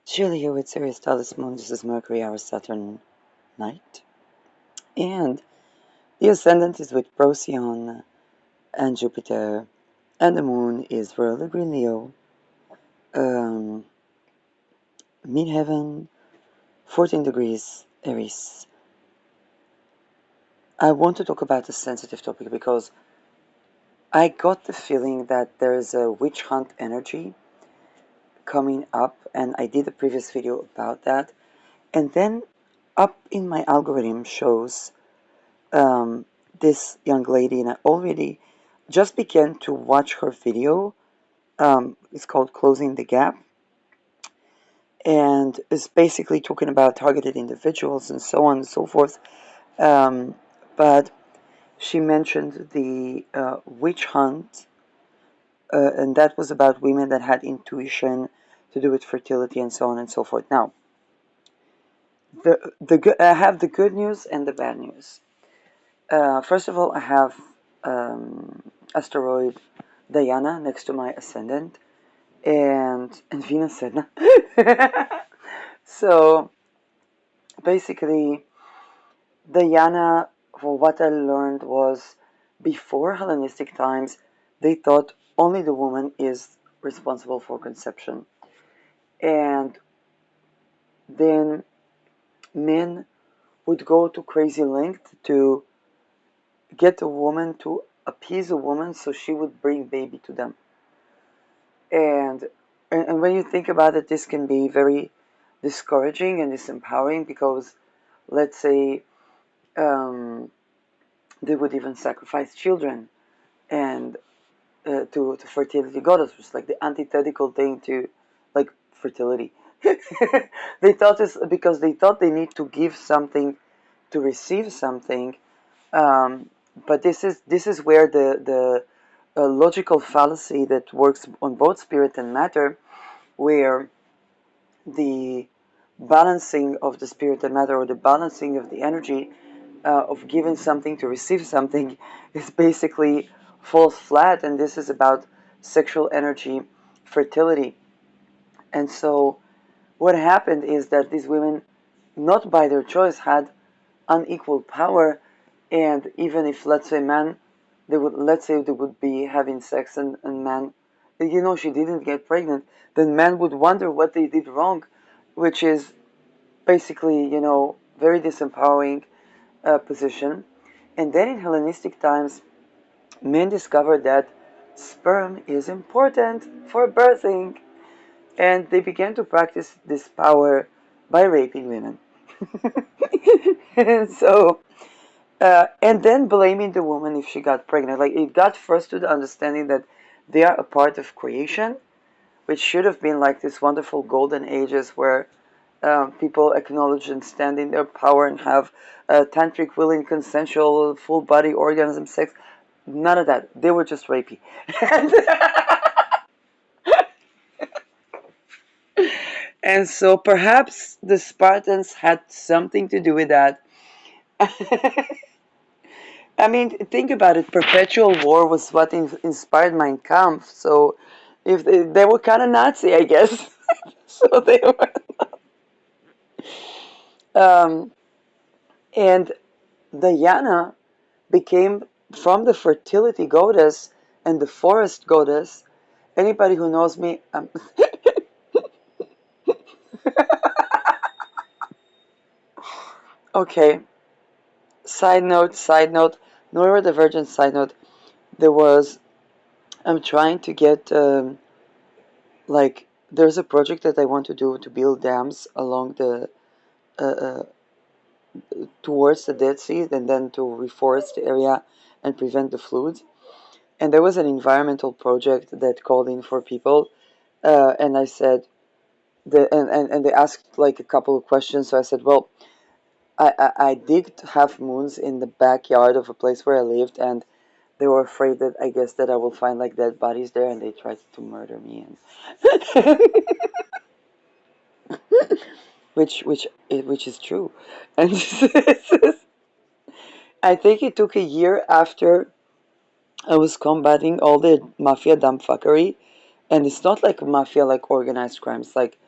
Cheerio with Sirius Talis Moon. This is Mercury, our Saturn night. And the ascendant is with Procyon and Jupiter. And the moon is royal green Leo. Um, Midheaven, 14 degrees Aries. I want to talk about a sensitive topic because I got the feeling that there is a witch hunt energy coming up, and I did a previous video about that. And then up in my algorithm shows this young lady, and I already just began to watch her video. It's called Closing the Gap, and it's basically talking about targeted individuals and so on and so forth. But she mentioned the witch hunt, and that was about women that had intuition to do with fertility and so on and so forth. Now, I have the good news and the bad news. First of all, I have asteroid Diana next to my ascendant, and Venus Sedna. So basically, Diana, for what I learned, was before Hellenistic times, they thought only the woman is responsible for conception, and then men would go to crazy length to get a woman to appease a woman so she would bring baby to them. And and when you think about it, this can be very discouraging and disempowering because, let's say, um, they would even sacrifice children and to fertility goddess, which is like the antithetical thing to like fertility. They thought this because they thought they need to give something to receive something. Um, but this is where the logical fallacy that works on both spirit and matter, where the balancing of the spirit and matter, or the balancing of the energy of giving something to receive something, is basically falls flat. And this is about sexual energy, fertility. And so what happened is that these women, not by their choice, had unequal power. And even if, let's say, man, let's say they would be having sex, and man, she didn't get pregnant, then man would wonder what they did wrong, which is basically, very disempowering position. And then in Hellenistic times, men discovered that sperm is important for birthing, and they began to practice this power by raping women. And so, and then blaming the woman if she got pregnant. Like, it got first to the understanding that they are a part of creation, which should have been like this wonderful golden ages where people acknowledge and stand in their power and have tantric, willing, consensual, full body orgasm sex. None of that. They were just rapey. And so perhaps the Spartans had something to do with that. I mean, think about it. Perpetual war was what inspired Mein Kampf. So if they were kind of Nazi, I guess. So they were. Um, and Diana became, from the fertility goddess and the forest goddess. Anybody who knows me, okay. Side note, neurodivergent side note. There was, I'm trying to get, there's a project that I want to do to build dams along uh, uh, towards the Dead Sea, and then to reforest the area and prevent the floods. And there was an environmental project that called in for people, and I said, and they asked like a couple of questions. So I said, well, I did have moons in the backyard of a place where I lived, and they were afraid that, I guess, that I will find like dead bodies there, and they tried to murder me, and which is true. And I think it took a year after I was combating all the mafia dumbfuckery, and it's not like mafia like organized crimes, like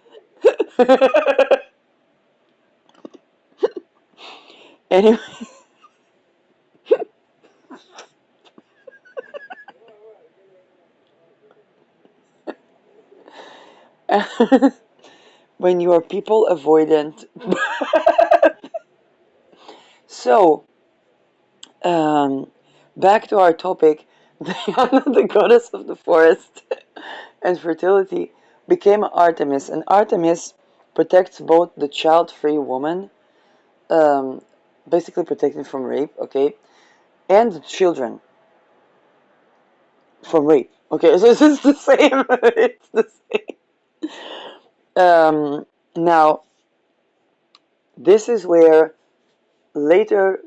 Anyway, when you are people avoidant. So, um, back to our topic, Diana, the goddess of the forest and fertility, became Artemis, and Artemis protects both the child-free woman, um, basically protecting from rape, okay, and the children from rape. Okay, so it's the same. It's the same. Now, this is where later,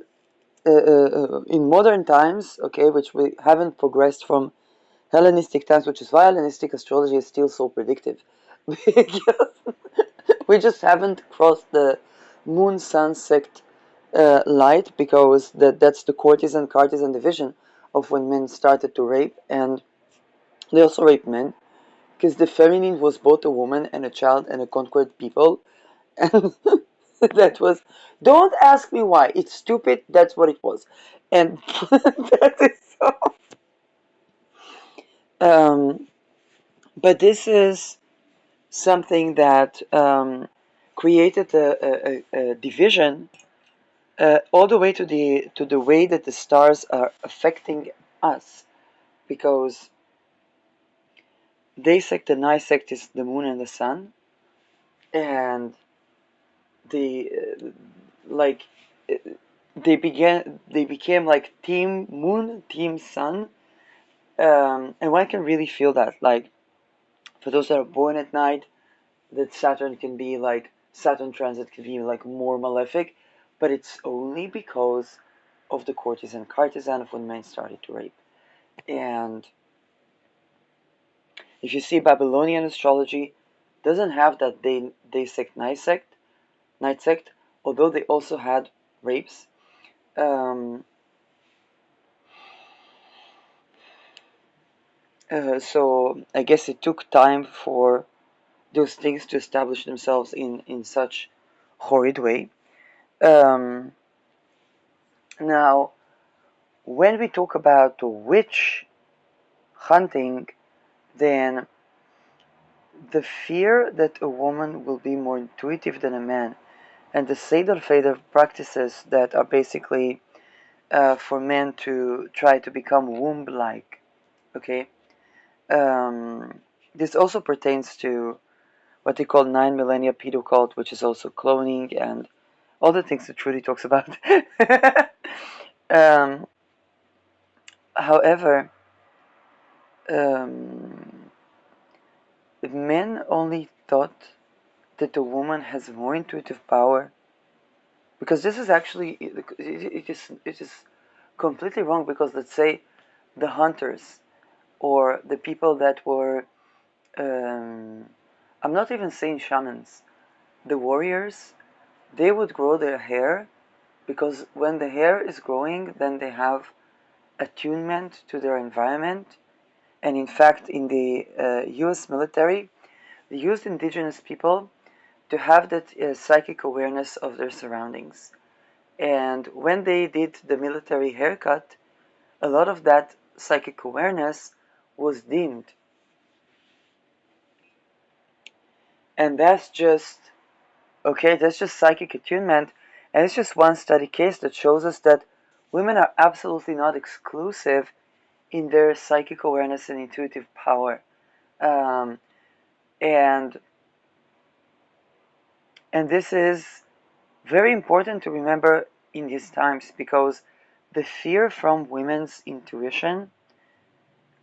in modern times, okay, which we haven't progressed from Hellenistic times, which is why Hellenistic astrology is still so predictive. Because we just haven't crossed the moon sun sect light, because that's the courtesan cartesan division of when men started to rape, and they also raped men, because the feminine was both a woman and a child and a conquered people. And that was, don't ask me why, it's stupid, that's what it was. And that is so. Um, but this is something that created a division, all the way to the way that the stars are affecting us, because they sect and I sect is the moon and the sun, and the like uh, they became like team moon, team sun, and one can really feel that, like, for those that are born at night, that Saturn transit can be like more malefic, but it's only because of the courtesan cartesan of when men started to rape. And if you see Babylonian astrology, doesn't have that they sect night sect, although they also had rapes. Um, so I guess it took time for those things to establish themselves in such horrid way. Um, Now, when we talk about the witch hunting, then the fear that a woman will be more intuitive than a man, and the Seder Fader practices that are basically for men to try to become womb-like. Okay, this also pertains to what they call 9 millennia pedo cult, which is also cloning and all the things that Trudy talks about. um, However, um, men only thought that the woman has more intuitive power, because this is actually it is completely wrong, because let's say the hunters or the people that were um, I'm not even saying shamans, the warriors, they would grow their hair, because when the hair is growing, then they have attunement to their environment. And in fact, in the US military, they used indigenous people to have that psychic awareness of their surroundings. And when they did the military haircut, a lot of that psychic awareness was dimmed. And that's just, okay, that's just psychic attunement. And it's just one study case that shows us that women are absolutely not exclusive in their psychic awareness and intuitive power. Um, and and this is very important to remember in these times, because the fear from women's intuition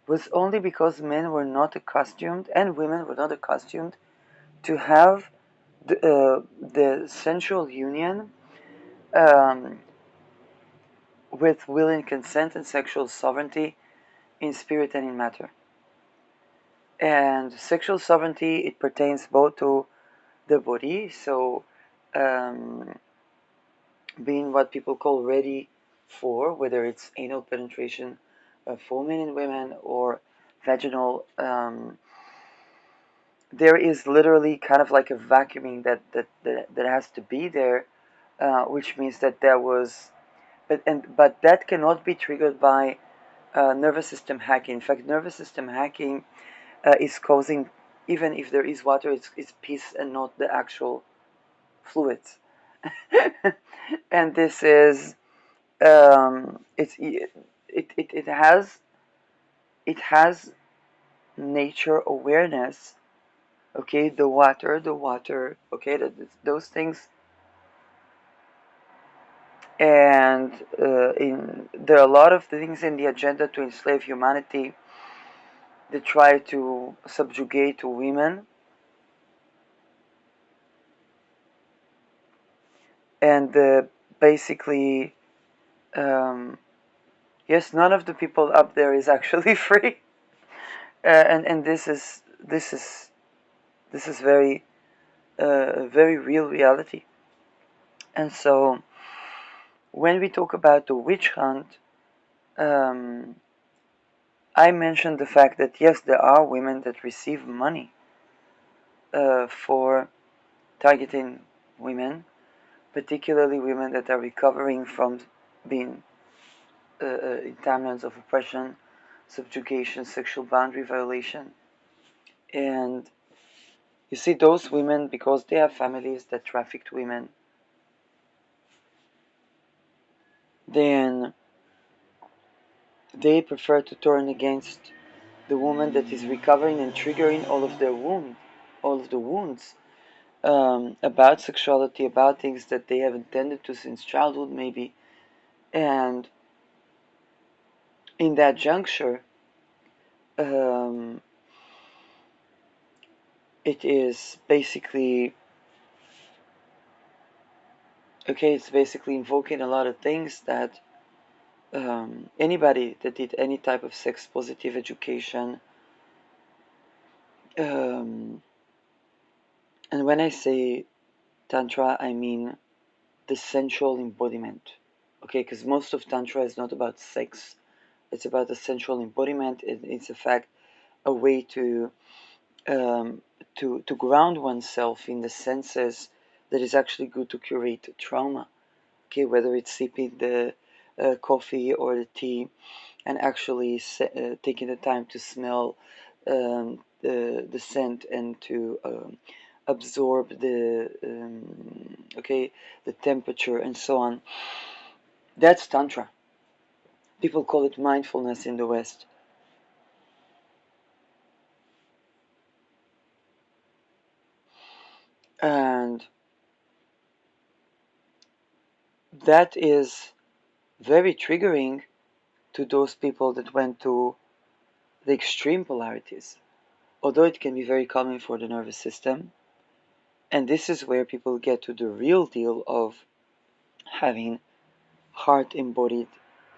was only because men were not accustomed, and women were not accustomed, to have the sensual union um, with will and consent and sexual sovereignty in spirit and in matter. And sexual sovereignty, it pertains both to the body, so um, being what people call ready for, whether it's anal penetration for men and women, or vaginal there is literally kind of like a vacuuming that has to be there, which means that there was, but that cannot be triggered by nervous system hacking. In fact, nervous system hacking is causing, even if there is water, it's piss and not the actual fluids. And this is it has nature awareness. Okay, the water. Okay, those things. And there are a lot of things in the agenda to enslave humanity. They try to subjugate women, and basically, um, yes, none of the people up there is actually free, and this is very very real reality. And so, when we talk about the witch hunt, um, I mentioned the fact that yes, there are women that receive money for targeting women, particularly women that are recovering from being in timelines of oppression, subjugation, sexual boundary violation. And you see, those women, because they have families that trafficked women, then they prefer to turn against the woman that is recovering and triggering all of the wounds about sexuality, about things that they have intended to since childhood, maybe. And in that juncture, um, it is basically okay. It's basically invoking a lot of things that anybody that did any type of sex positive education, um, and when I say tantra, I mean the sensual embodiment. Okay, because most of tantra is not about sex; it's about the sensual embodiment. It's a fact, a way um, to ground oneself in the senses that is actually good to curate trauma. Okay, whether it's sipping the coffee or the tea, and actually taking the time to smell the scent and to absorb the okay, the temperature and so on. That's tantra. People call it mindfulness in the West. And that is very triggering to those people that went to the extreme polarities, although it can be very calming for the nervous system. And this is where people get to the real deal of having heart embodied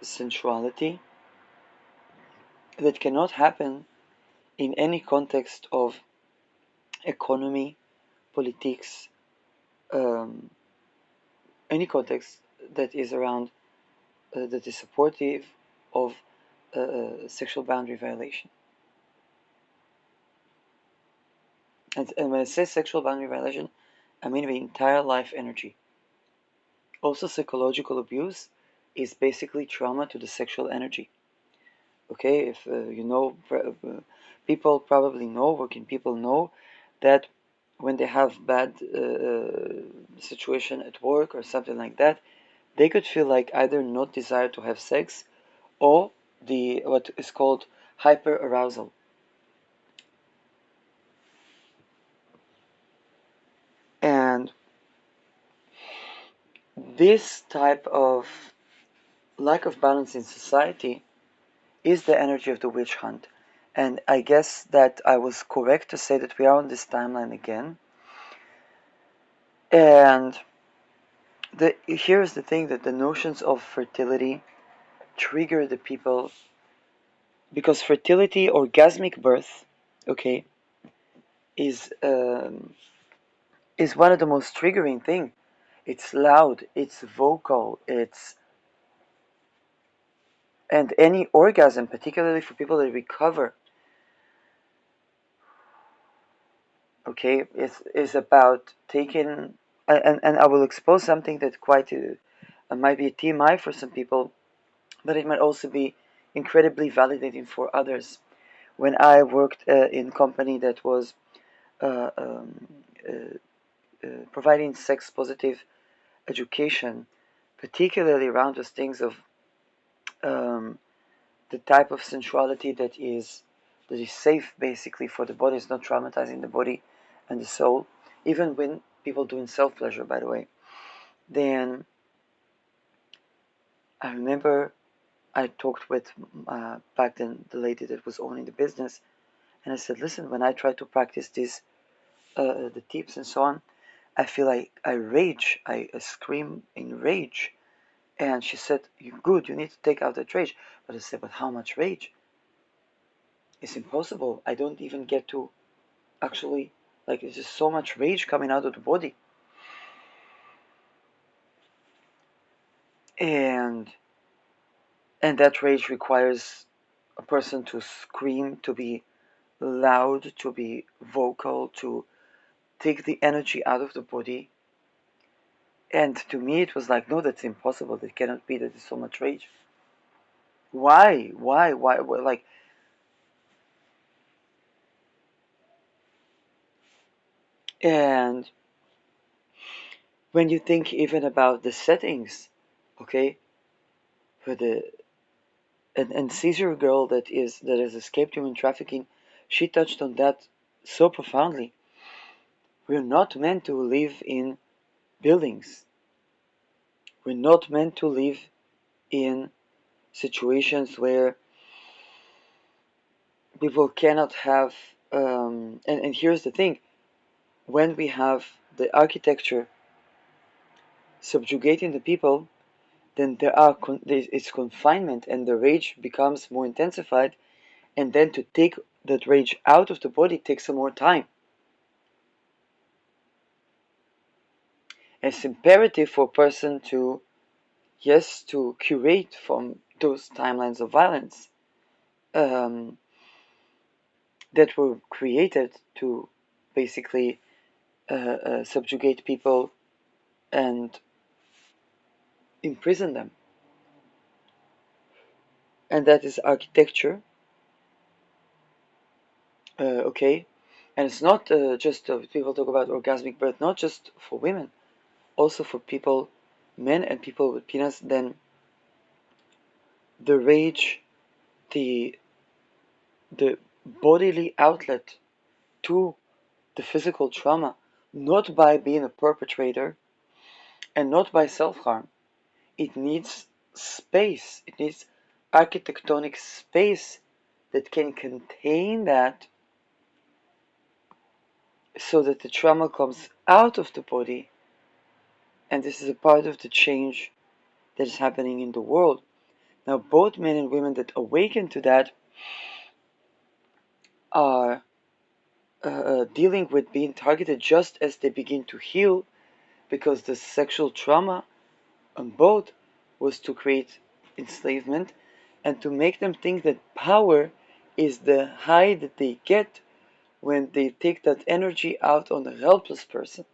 sensuality that cannot happen in any context of economy, politics, um, any context that is around that is supportive of sexual boundary violation. And when I say sexual boundary violation, I mean the entire life energy. Also, psychological abuse is basically trauma to the sexual energy. Okay, if people probably know, working people know that when they have bad situation at work or something like that, they could feel like either not desire to have sex or the what is called hyper arousal. And this type of lack of balance in society is the energy of the witch hunt. And I guess that I was correct to say that we are on this timeline again. And here's the thing, that the notions of fertility trigger the people because fertility, orgasmic birth, okay, is one of the most triggering thing. It's loud, it's vocal, and any orgasm, particularly for people that recover, okay, is about taking, and I will expose something that quite might be a TMI for some people, but it might also be incredibly validating for others. When I worked in a company that was uh, um, providing sex positive education, particularly around those things of um, the type of sensuality that is safe basically for the body, is not traumatizing the body and the soul, even when people doing self pleasure, by the way. Then I remember I talked with back then the lady that was owning the business, and I said, listen, when I try to practice this, the tips and so on, I feel like I rage, I scream in rage. And she said, you good, you need to take out that rage. But I said, but how much rage? It's impossible. I don't even get to actually, like, there's just so much rage coming out of the body. And and that rage requires a person to scream, to be loud, to be vocal, to take the energy out of the body. And to me, it was like, no, that's impossible. That cannot be. That is so much rage. Why? Why? Why? Like, and when you think even about the settings, okay, for the and Caesar girl that has escaped human trafficking, she touched on that so profoundly. We're not meant to live in buildings. We're not meant to live in situations where people cannot have. And here's the thing: when we have the architecture subjugating the people, then it's confinement, and the rage becomes more intensified. And then to take that rage out of the body takes some more time. It's imperative for a person to, yes, to curate from those timelines of violence um, that were created to basically subjugate people and imprison them. And that is architecture, okay? And it's not just people talk about orgasmic birth, not just for women, also for people, men and people with penis. Then the rage, the the bodily outlet to the physical trauma, not by being a perpetrator and not by self harm. It needs space, it needs architectonic space that can contain that so that the trauma comes out of the body. And this is a part of the change that is happening in the world. Now, both men and women that awaken to that are dealing with being targeted just as they begin to heal, because the sexual trauma on both was to create enslavement and to make them think that power is the high that they get when they take that energy out on a helpless person.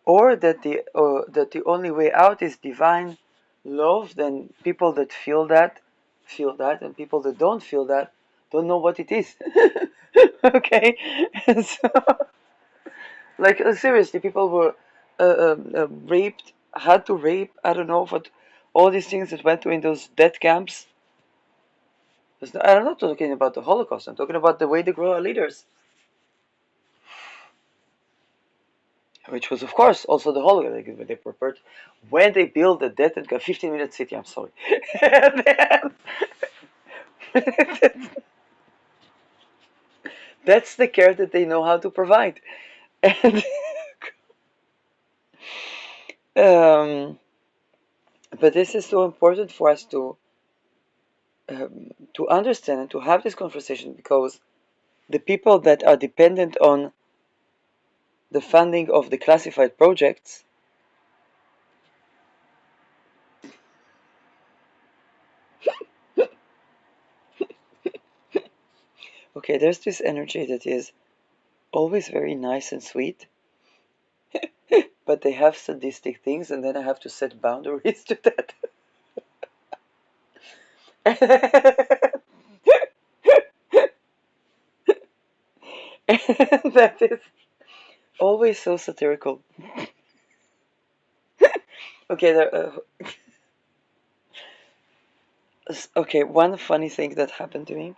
Or that the only way out is divine love. Then people that feel that, and people that don't feel that don't know what it is. Okay. So, like, seriously, people were raped, had to rape, I don't know, but all these things that went to in those death camps. I'm not talking about the Holocaust, I'm talking about the way they grow our leaders. Which was, of course, also the Holocaust. They prepared when they built the death and 15-minute city. I'm sorry. That's the care that they know how to provide. And um, but this is so important for us to understand and to have this conversation, because the people that are dependent on the funding of the classified projects, okay, there's this energy that is always very nice and sweet, but they have sadistic things, and then I have to set boundaries to that. And that is always so satirical. Okay, okay, one funny thing that happened to me,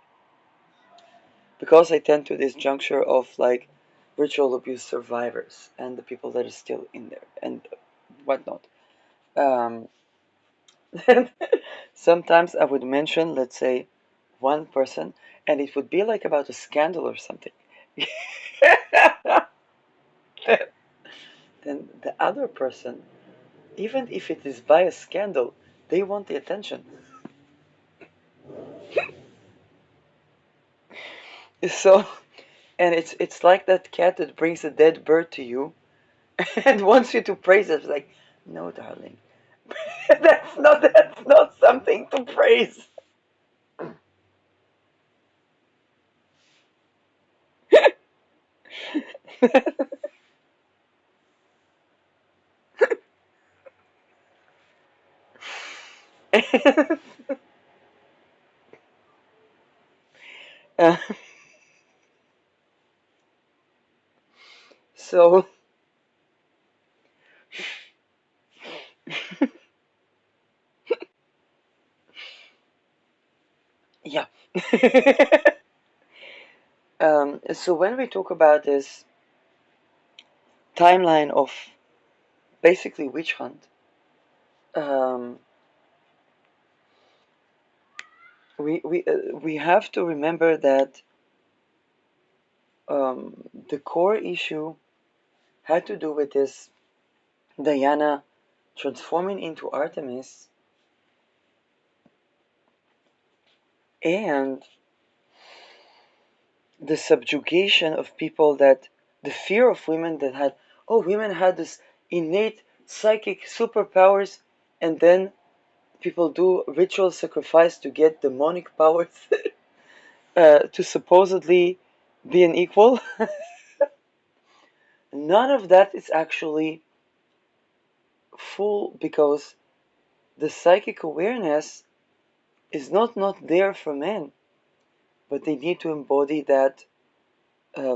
because I tend to this juncture of like ritual abuse survivors and the people that are still in there and whatnot. Um, sometimes I would mention, let's say, one person, and it would be like about a scandal or something. Then the other person, even if it is by a scandal, they want the attention. So, and it's like that cat that brings a dead bird to you and wants you to praise it. It's like, no, darling, that's not something to praise. Uh, so yeah. So when we talk about this timeline of basically witch hunt, um, we have to remember that the core issue had to do with this Diana transforming into Artemis and the subjugation of people, that the fear of women that had, oh, women had this innate psychic superpowers, and then people do ritual sacrifice to get demonic powers to supposedly be an equal. None of that is actually full, because the psychic awareness is not there for men, but they need to embody that,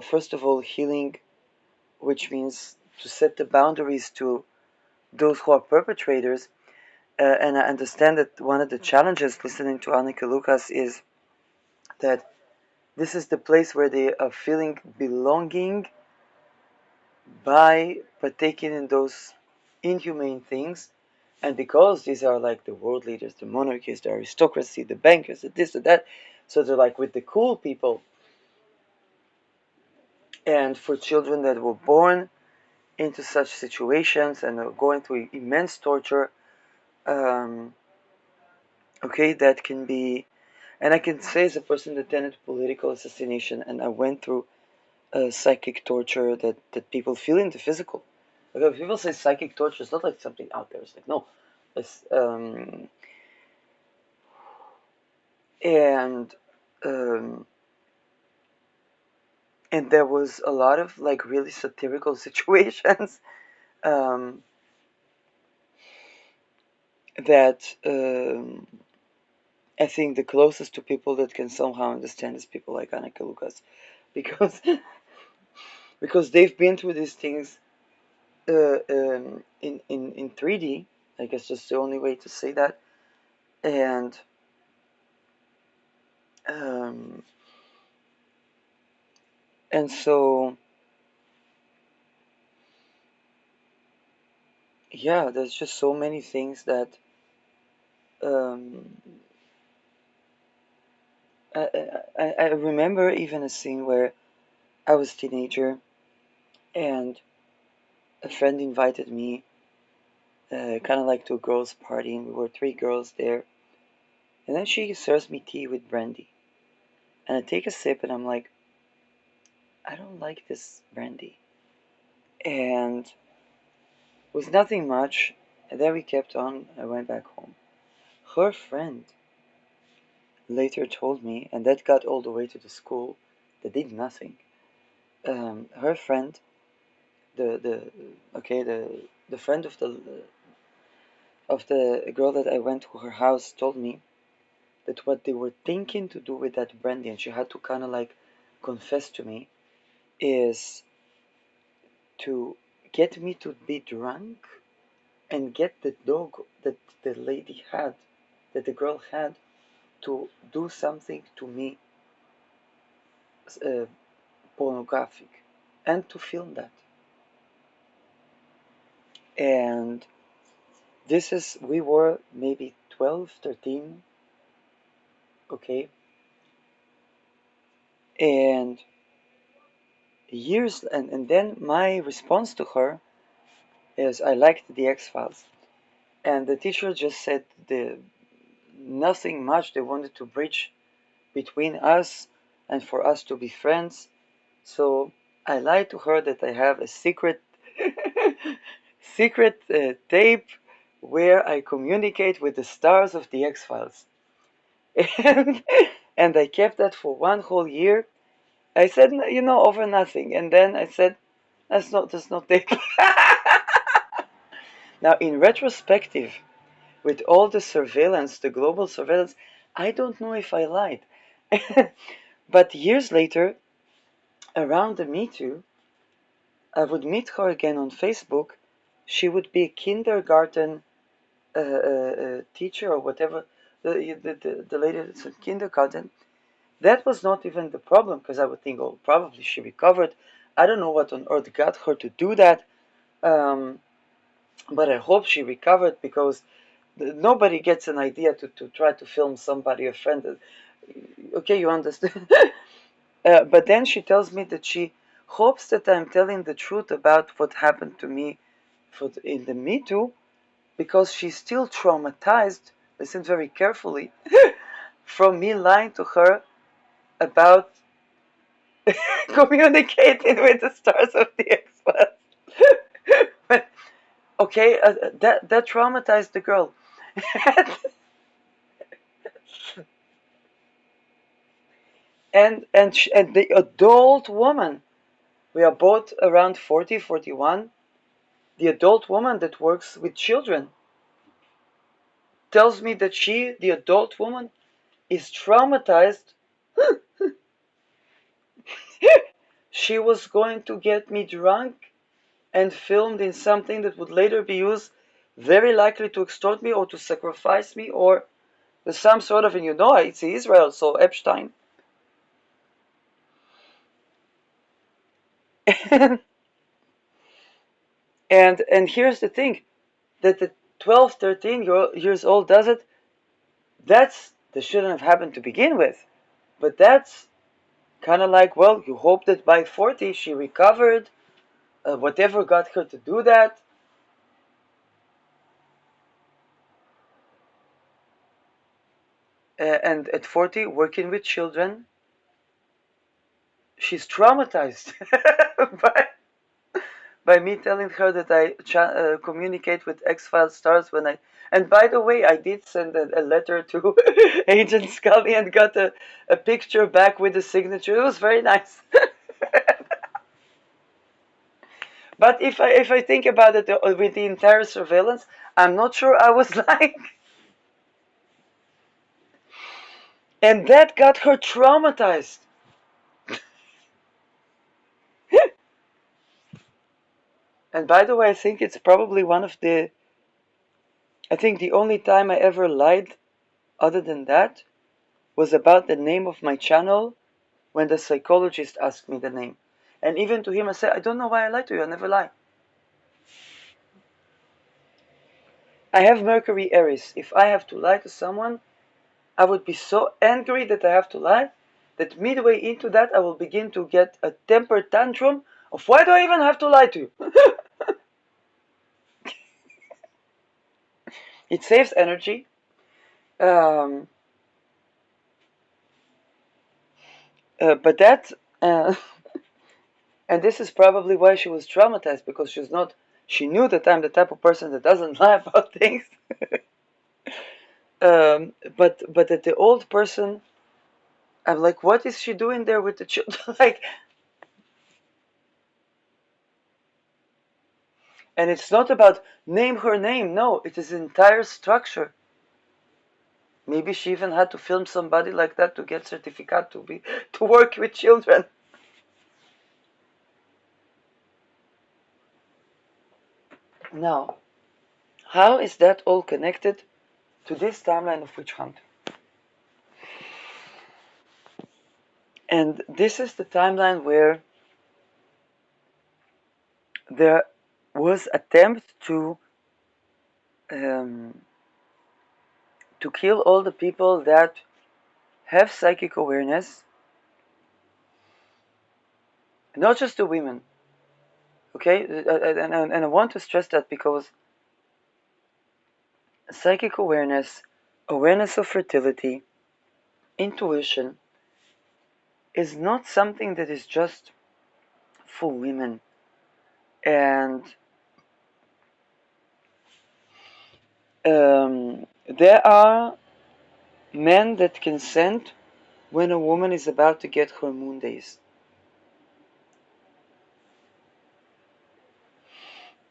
first of all, healing, which means to set the boundaries to those who are perpetrators. And I understand that one of the challenges listening to Annika Lucas is that this is the place where they are feeling belonging by partaking in those inhumane things. And because these are like the world leaders, the monarchies, the aristocracy, the bankers, the this, the that, so they're like with the cool people. And for children that were born into such situations and are going through immense torture, um, okay, that can be, and I can say as a person that attended political assassination, and I went through psychic torture that people feel in the physical. Like if people say psychic torture, it's not like something out there. It's like no, it's and um, and there was a lot of like really satirical situations um, that I think the closest to people that can somehow understand is people like Annika Lucas, because because they've been through these things in 3D. I guess that's the only way to say that. And um, and so yeah, there's just so many things that um, I remember even a scene where I was a teenager and a friend invited me kind of like to a girls' party, and we were three girls there. And then she serves me tea with brandy. And I take a sip and I'm like, I don't like this brandy. And with nothing much, and then we kept on. I went back home. Her friend later told me, and that got all the way to the school. They did nothing. Her friend, the okay, the friend of the girl that I went to her house told me that what they were thinking to do with that brandy, and she had to kind of like confess to me, is to get me to be drunk and get the dog that the lady had, that the girl had, to do something to me uh, pornographic, and to film that. And we were maybe 12, 13, okay? And and then my response to her is I liked the X-Files. And the teacher just said nothing much. They wanted to bridge between us and for us to be friends. So I lied to her that I have a secret secret tape where I communicate with the stars of the X-Files. And, and I kept that for one whole year. I said, over nothing. And then I said, that's not tape. Now, in retrospective, with all the surveillance, the global surveillance, I don't know if I lied. But years later, around the Me Too, I would meet her again on Facebook. She would be a kindergarten teacher or whatever, the lady that's in kindergarten. That was not even the problem, because I would think, oh, probably she recovered. I don't know what on earth got her to do that, but I hope she recovered, because nobody gets an idea to try to film somebody, a friend. Okay, you understand? But then she tells me that she hopes that I'm telling the truth about what happened to me in the Me Too, because she's still traumatized, listen very carefully, from me lying to her about communicating with the stars of the X-Files. But, okay, that traumatized the girl. And the adult woman, we are both around 40, 41. The adult woman that works with children tells me that the adult woman, is traumatized. She was going to get me drunk and filmed in something that would later be used, very likely to extort me or to sacrifice me, or some sort of, and it's Israel, so Epstein. and here's the thing, that the 12, 13 years old does it. That shouldn't have happened to begin with. But that's kind of like, well, you hope that by 40 she recovered, whatever got her to do that. And at 40, working with children, she's traumatized by, by me telling her that I communicate with X-Files stars when I. And by the way, I did send a letter to Agent Scully and got a picture back with the signature. It was very nice. But if I think about it with the entire surveillance, I'm not sure I was lying. And that got her traumatized. And by the way, I think it's probably I think the only time I ever lied, other than that, was about the name of my channel, when the psychologist asked me the name. And even to him, I said, I don't know why I lied to you. I never lie. I have Mercury Aries. If I have to lie to someone, I would be so angry that I have to lie, that midway into that, I will begin to get a temper tantrum of, why do I even have to lie to you? It saves energy. Um, but that, uh, And this is probably why she was traumatized, because she knew that I'm the type of person that doesn't lie about things. But at the old person, I'm like, what is she doing there with the children? Like, and it's not about name her name. No, it is entire structure. Maybe she even had to film somebody like that to get certificate to work with children. Now, how is that all connected to this timeline of witch hunt? And this is the timeline where there was attempt um, to kill all the people that have psychic awareness, not just the women. Okay, and I want to stress that because psychic awareness, awareness of fertility, intuition is not something that is just for women. And there are men that can send when a woman is about to get her moon days.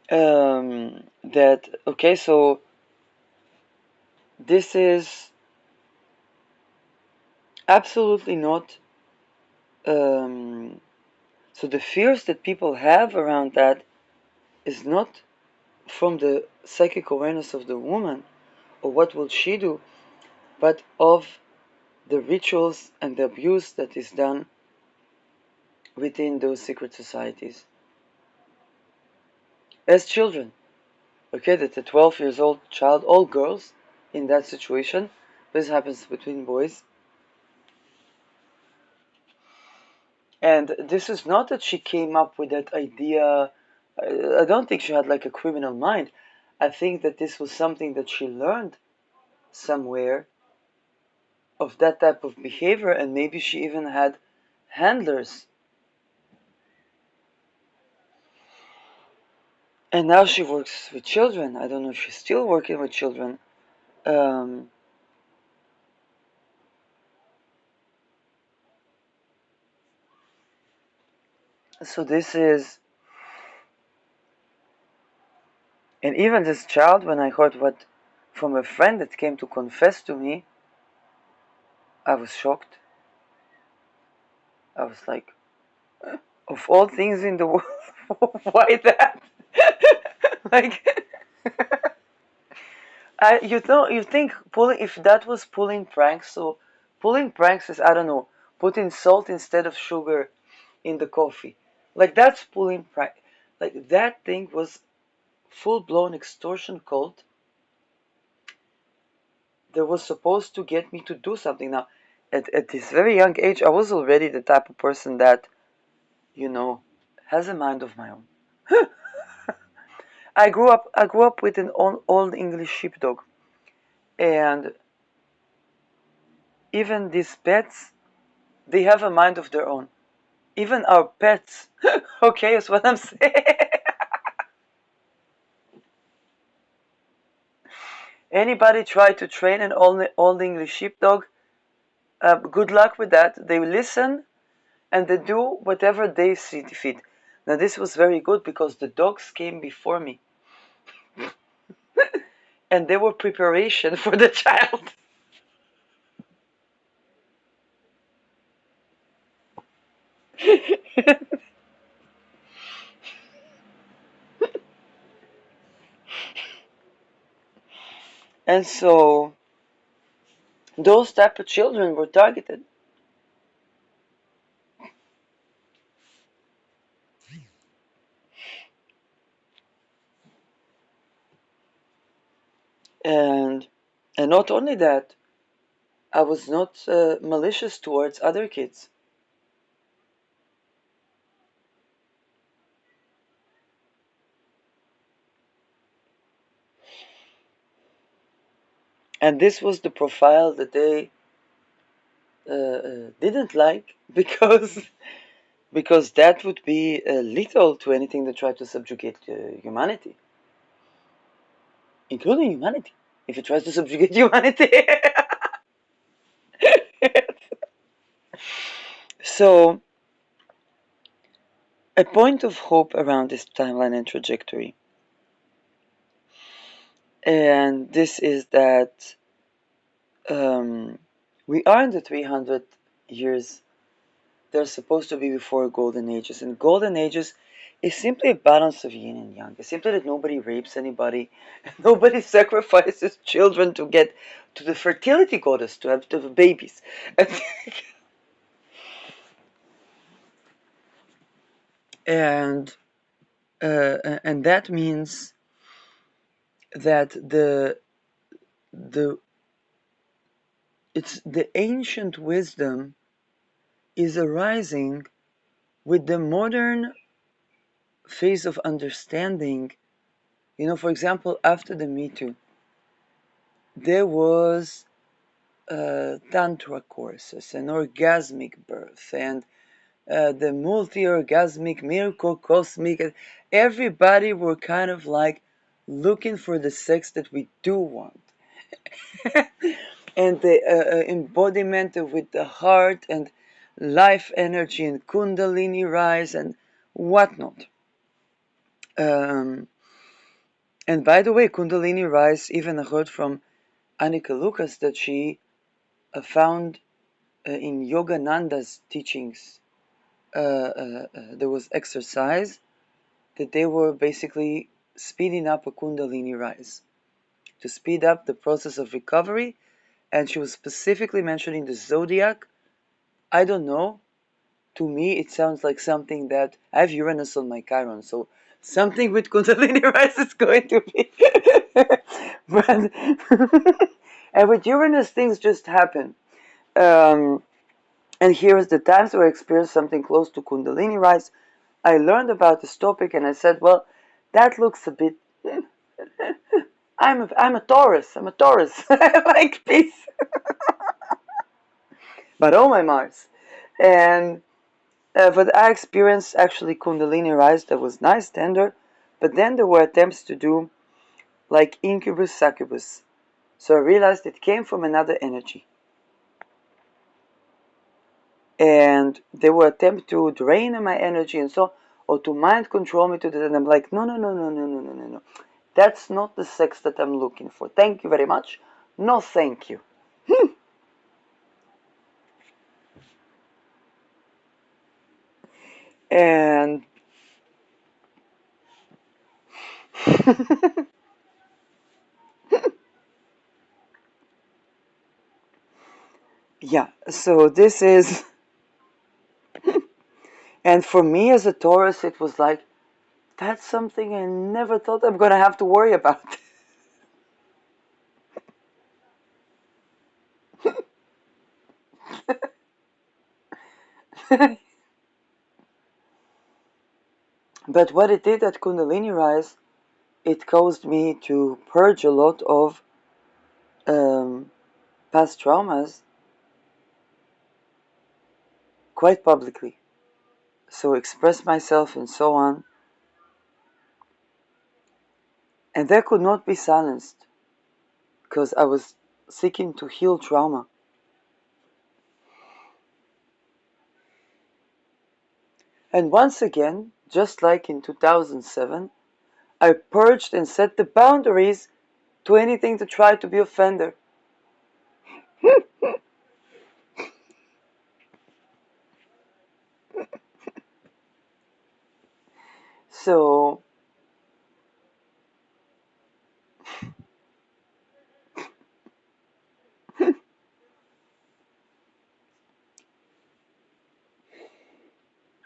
That okay, so this is absolutely not. So the fears that people have around that is not from the psychic awareness of the woman or what will she do, but of the rituals and the abuse that is done within those secret societies. As children, okay, that a 12 years old child, all girls in that situation, this happens between boys. And this is not that she came up with that idea. I don't think she had like a criminal mind. I think that this was something that she learned somewhere of that type of behavior, and maybe she even had handlers. And now she works with children. I don't know if she's still working with children. Um, so this is, and even this child, when I heard what from a friend that came to confess to me, I was shocked. I was like, of all things in the world, why that? Like, you think pulling, if that was pulling pranks, so pulling pranks is, I don't know, putting salt instead of sugar in the coffee. Like, that's pulling prank. Like, that thing was full blown extortion cult that was supposed to get me to do something. Now, at this very young age, I was already the type of person that, you know, has a mind of my own. I grew up with an old English sheepdog, and even these pets, they have a mind of their own. Even our pets, okay, is what I'm saying. Anybody try to train an old English sheepdog? Good luck with that. They listen and they do whatever they see fit. Now this was very good because the dogs came before me, and they were preparation for the child. And so those type of children were targeted. And and not only that, I was not malicious towards other kids. And this was the profile that they didn't like because because that would be lethal to anything that tried to subjugate humanity, including humanity, if it tries to subjugate humanity. So, a point of hope around this timeline and trajectory, and this is that we are in the 300 years they're supposed to be before golden ages, and golden ages is simply a balance of yin and yang. It's simply that nobody rapes anybody, nobody sacrifices children to get to the fertility goddess to have babies. and and that means that the it's the ancient wisdom is arising with the modern phase of understanding. For example, after the Me Too, there was tantra courses and orgasmic birth and the multi-orgasmic miracle cosmic. Everybody were kind of like looking for the sex that we do want. And the embodiment with the heart and life energy and kundalini rise and whatnot. And by the way, kundalini rise, even I heard from Annika Lucas that she found in Yogananda's teachings, there was exercise that they were basically speeding up a kundalini rise to speed up the process of recovery. And she was specifically mentioning the zodiac. I don't know. To me, it sounds like something that I have Uranus on my Chiron, so something with kundalini rise is going to be. But and with Uranus, things just happen. And here is the times where I experienced something close to kundalini rise. I learned about this topic and I said, well, that looks a bit. I'm a Taurus. I'm a Taurus. I like peace. But oh my Mars. And but I experienced actually kundalini rise that was nice, tender. But then there were attempts to do like incubus, succubus. So I realized it came from another energy. And they were attempt to drain my energy and so, or to mind control me to that. And I'm like, no, no, no, no, no, no, no, no, no. That's not the sex that I'm looking for. Thank you very much. No, thank you. And yeah, so this is, and for me as a Taurus, it was like, that's something I never thought I'm going to have to worry about. But what it did at Kundalini Rise, it caused me to purge a lot of past traumas quite publicly. So express myself and so on. And that could not be silenced because I was seeking to heal trauma. And once again, just like in 2007, I purged and set the boundaries to anything to try to be offender. So,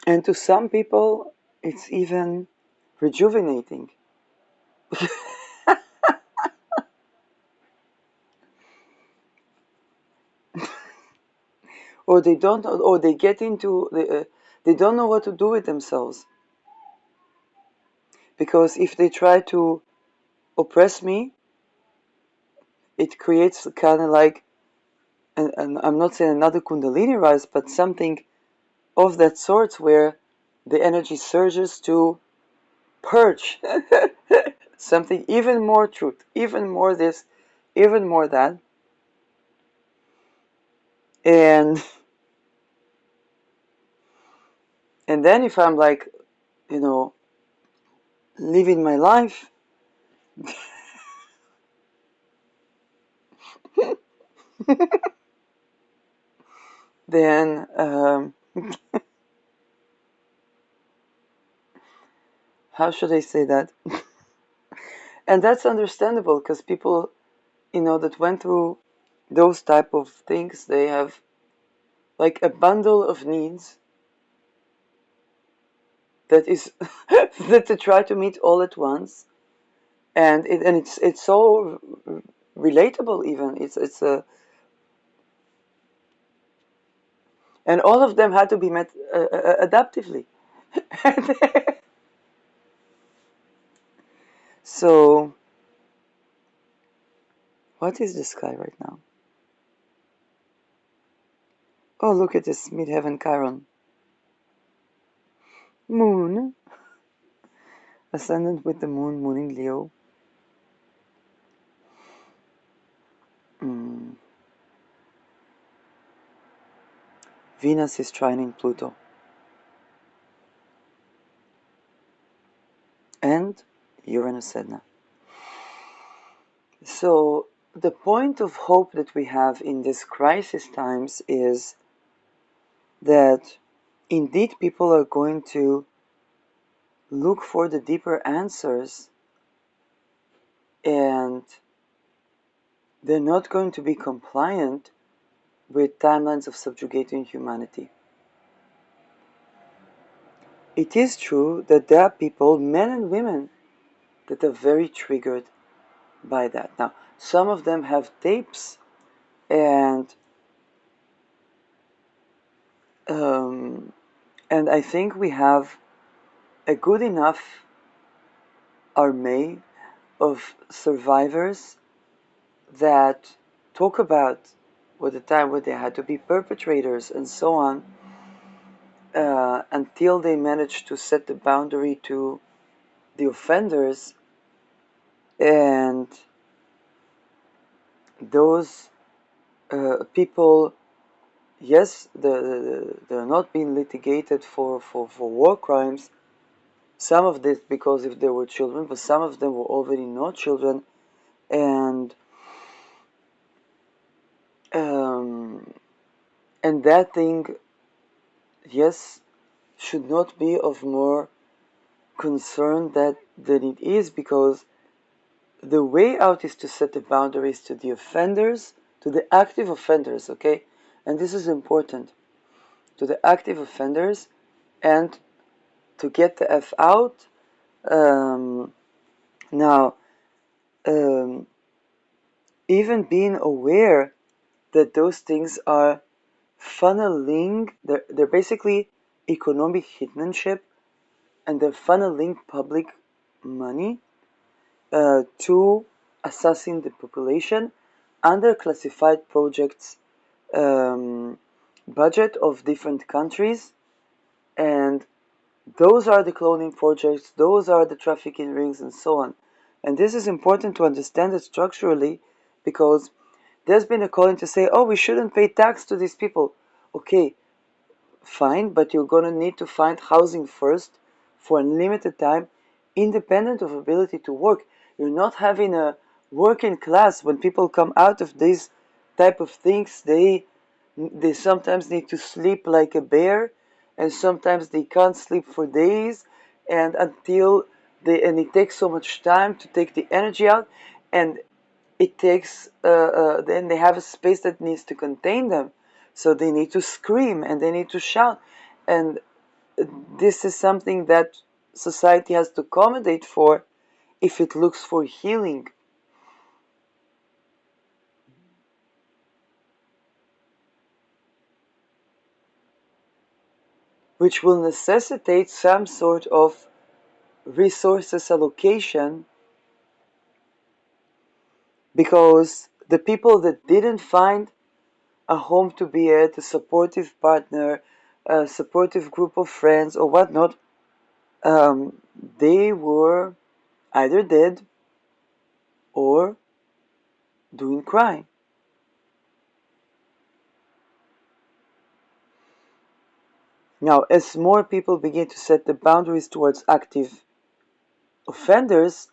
and to some people, it's even rejuvenating. Or they don't, or they get into, they don't know what to do with themselves. Because if they try to oppress me, it creates kind of like, and I'm not saying another Kundalini rise, but something of that sort where the energy surges to purge something even more truth, even more this, even more that. And and then if I'm like, you know, living my life, then how should I say that? And that's understandable because people, that went through those type of things, they have like a bundle of needs that is that they try to meet all at once, and it's so relatable even. It's a and all of them had to be met adaptively. So, what is the sky right now? Oh, look at this midheaven Chiron. Moon, ascendant with the moon, moon in Leo. Mm. Venus is trining Pluto. And Uranus Sedna. So, the point of hope that we have in these crisis times is that indeed people are going to look for the deeper answers, and they're not going to be compliant with timelines of subjugating humanity. It is true that there are people, men and women, that are very triggered by that. Now, some of them have tapes, and um, and I think we have a good enough army of survivors that talk about what the time where they had to be perpetrators and so on, until they manage to set the boundary to the offenders, and those people, yes, they're not being litigated for war crimes. Some of this because if they were children, but some of them were already not children, and um, and that thing, yes, should not be of more concern than it is, because the way out is to set the boundaries to the offenders, to the active offenders, okay? And this is important, to the active offenders, and to get the F out. Um, now, um, even being aware that those things are funneling, they're basically economic hitmanship, and they're funneling public money to assassin the population under classified projects um, budget of different countries, and those are the cloning projects, those are the trafficking rings, and so on. And this is important to understand it structurally, because there's been a calling to say, oh, we shouldn't pay tax to these people. Okay, fine, but you're going to need to find housing first for a limited time, independent of ability to work. You're not having a working class. When people come out of these type of things, they sometimes need to sleep like a bear, and sometimes they can't sleep for days, and and it takes so much time to take the energy out, and it takes then they have a space that needs to contain them, so they need to scream and they need to shout, and this is something that society has to accommodate for if it looks for healing, which will necessitate some sort of resources allocation, because the people that didn't find a home to be at, a supportive partner, a supportive group of friends or whatnot, they were either dead or doing crime. Now, as more people begin to set the boundaries towards active offenders,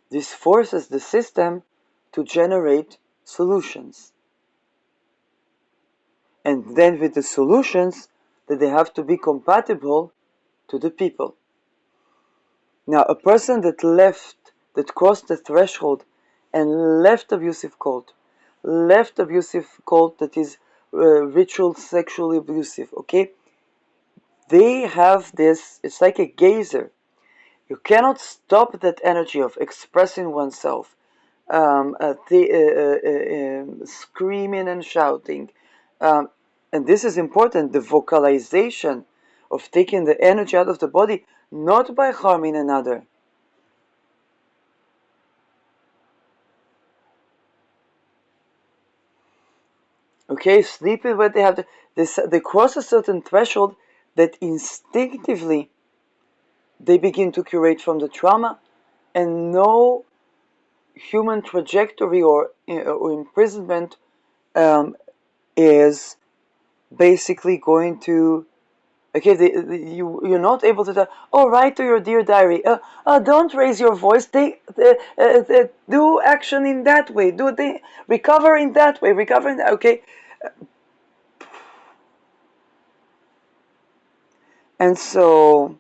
this forces the system to generate solutions. And then with the solutions, that they have to be compatible to the people. Now, a person that crossed the threshold and left abusive cult, that is ritual sexually abusive, okay? They have this, it's like a geyser. You cannot stop that energy of expressing oneself, screaming and shouting. Um, and this is important, the vocalization of taking the energy out of the body, not by harming another. Okay, sleeping when they have they cross a certain threshold that instinctively they begin to curate from the trauma, and no human trajectory or imprisonment um, is basically going to. Okay, you're not able to tell, oh, write to your dear diary, don't raise your voice, do action in that way, recover in that way, recover in that, okay? And so,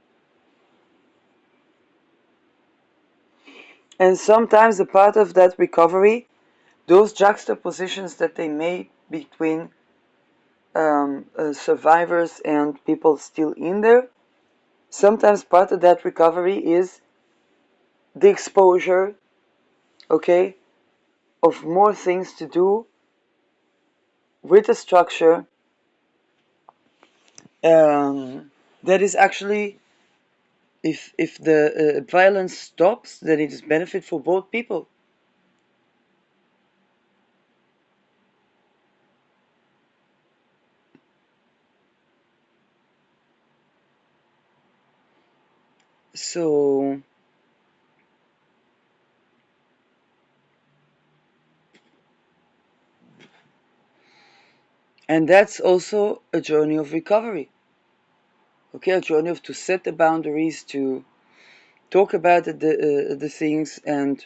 and sometimes a part of that recovery, those juxtapositions that they made between survivors and people still in there, sometimes part of that recovery is the exposure, okay, of more things to do with a structure that is actually, if the violence stops, then it is benefit for both people. So, and that's also a journey of recovery. Okay, a journey of to set the boundaries, to talk about the things, and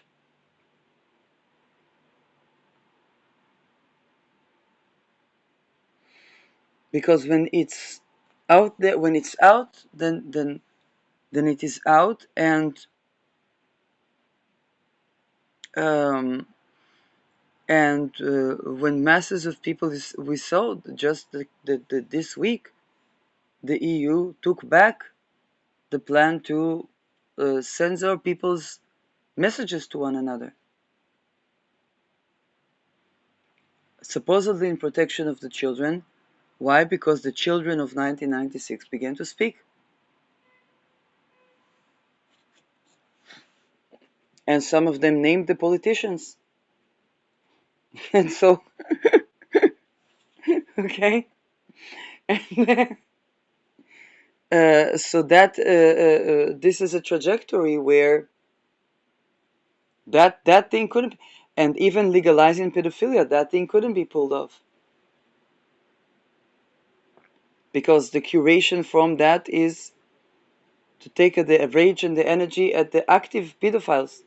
because when it's out there, when it's out, then it is out, um, and when masses of people we saw just this week, the EU took back the plan to censor people's messages to one another, supposedly in protection of the children. Why? Because the children of 1996 began to speak. And some of them named the politicians. And so, okay. So that this is a trajectory where that thing couldn't, and even legalizing pedophilia, that thing couldn't be pulled off. Because the curation from that is to take the rage and the energy at the active pedophiles.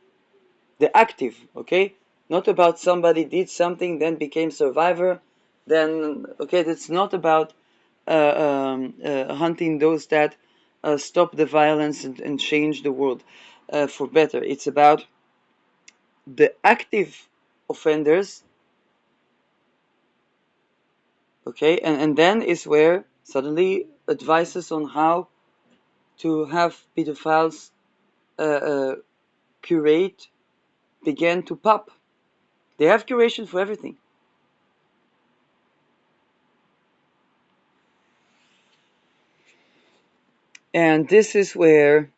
The active, okay? Not about somebody did something, then became survivor, then, okay, that's not about hunting those that stop the violence and change the world for better. It's about the active offenders, okay? And then is where suddenly advices on how to have pedophiles curate began to pop. They have curation for everything. And this is where,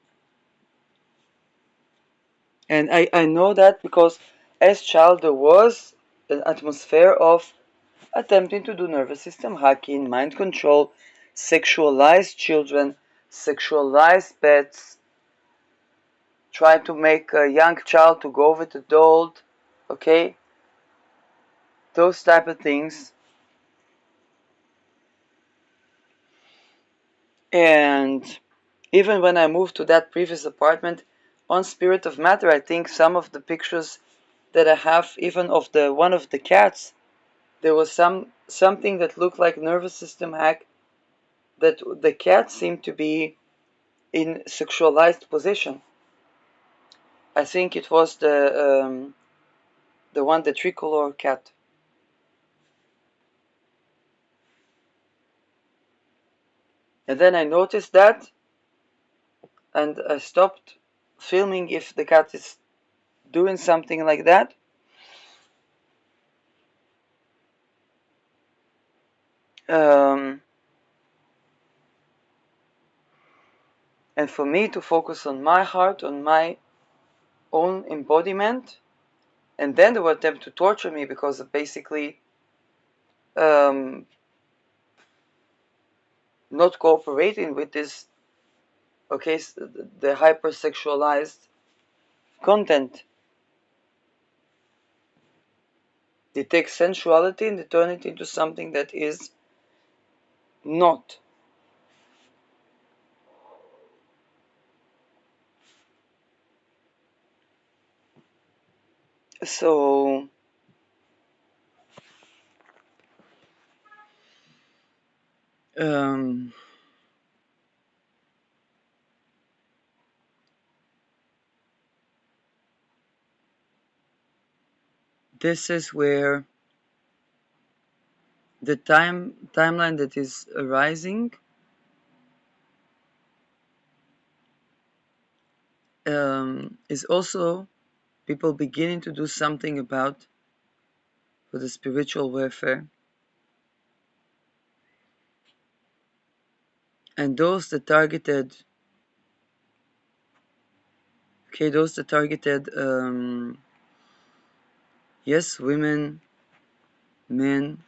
and I know that because as child there was an atmosphere of attempting to do nervous system hacking, mind control, sexualize children, sexualize pets, try to make a young child to go with adult, okay? Those type of things. And even when I moved to that previous apartment, on Spirit of Matter, I think some of the pictures that I have, even of the one of the cats, there was something that looked like nervous system hack, that the cat seemed to be in sexualized position. I think it was the one, the tricolor cat. And then I noticed that, and I stopped filming if the cat is doing something like that. Um, and for me to focus on my heart, on my own embodiment, and then they would attempt to torture me because of basically not cooperating with this, okay, the hypersexualized content. They take sensuality and they turn it into something that is not. So um, this is where the timeline that is arising is also people beginning to do something about for the spiritual welfare, and those that targeted, okay, those that targeted, yes, women, men,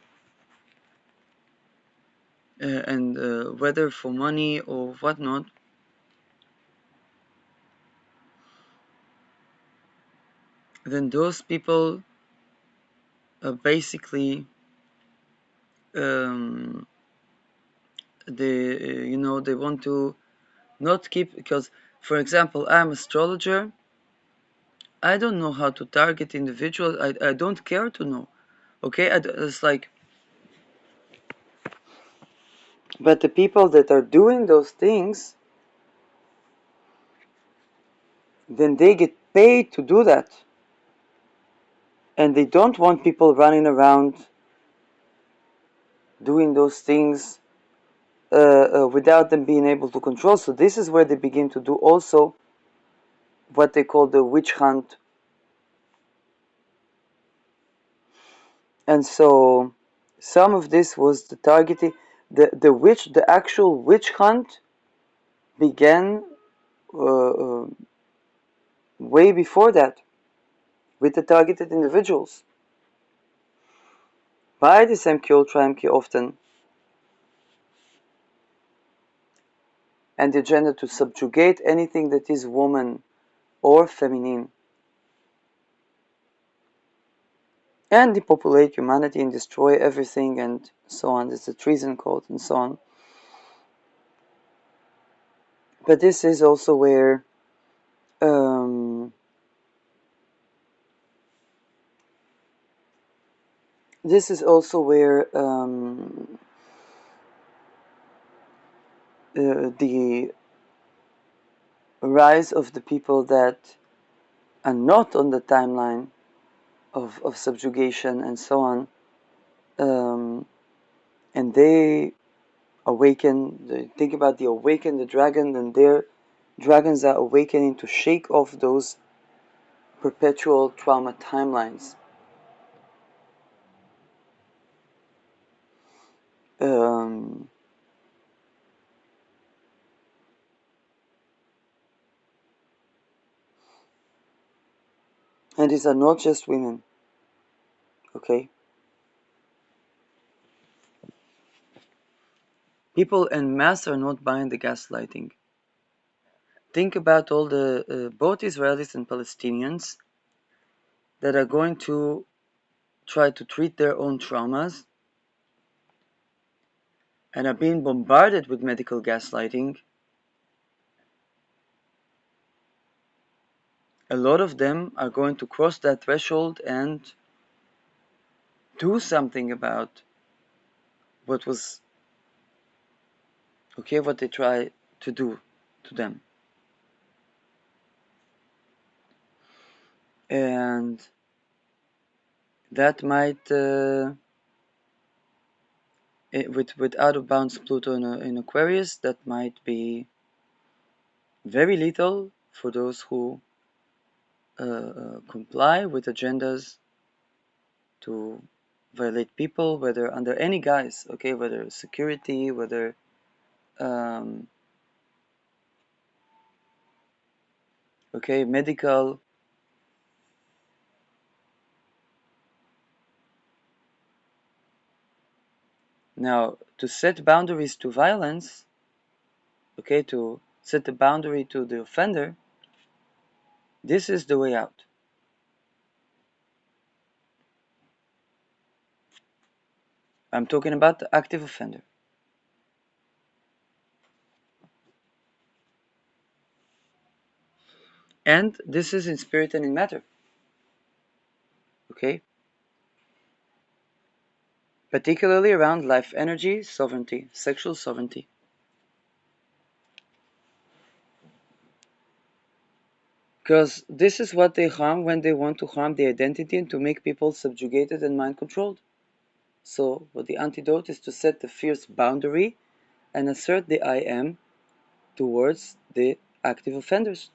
and whether for money or whatnot, then those people basically they want to not keep, because for example, I'm astrologer. I don't know how to target individuals. I don't care to know. Okay, it's like, but the people that are doing those things, then they get paid to do that, and they don't want people running around doing those things without them being able to control. So this is where they begin to do also what they call the witch hunt. And so some of this was the targeting. The actual witch hunt began way before that with the targeted individuals by the Semki Ultra often, and the agenda to subjugate anything that is woman or feminine, and depopulate humanity and destroy everything and so on. It's a treason code and so on. But this is also where this is also where the rise of the people that are not on the timeline of subjugation and so on, and they awaken. Think about the awaken the dragon, and their dragons are awakening to shake off those perpetual trauma timelines. Um, and these are not just women, okay? People en masse are not buying the gaslighting. Think about all the both Israelis and Palestinians that are going to try to treat their own traumas and are being bombarded with medical gaslighting. A lot of them are going to cross that threshold and do something about what was okay, what they try to do to them. And that might, with out of bounds Pluto in Aquarius, that might be very lethal for those who comply with agendas to violate people, whether under any guise, okay, whether security, whether um, okay, medical. Now, to set boundaries to violence, okay, to set the boundary to the offender, this is the way out. I'm talking about the active offender. And this is in spirit and in matter. Okay? Particularly around life energy, sovereignty, sexual sovereignty. Because this is what they harm when they want to harm the identity and to make people subjugated and mind controlled. So, what the antidote is to set the fierce boundary and assert the I am towards the active offenders.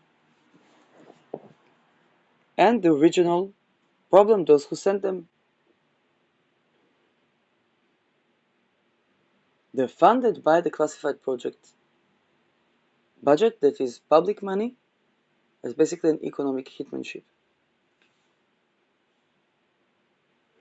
And the original problem, those who sent them. They're funded by the classified project budget that is public money. It's basically an economic hitmanship.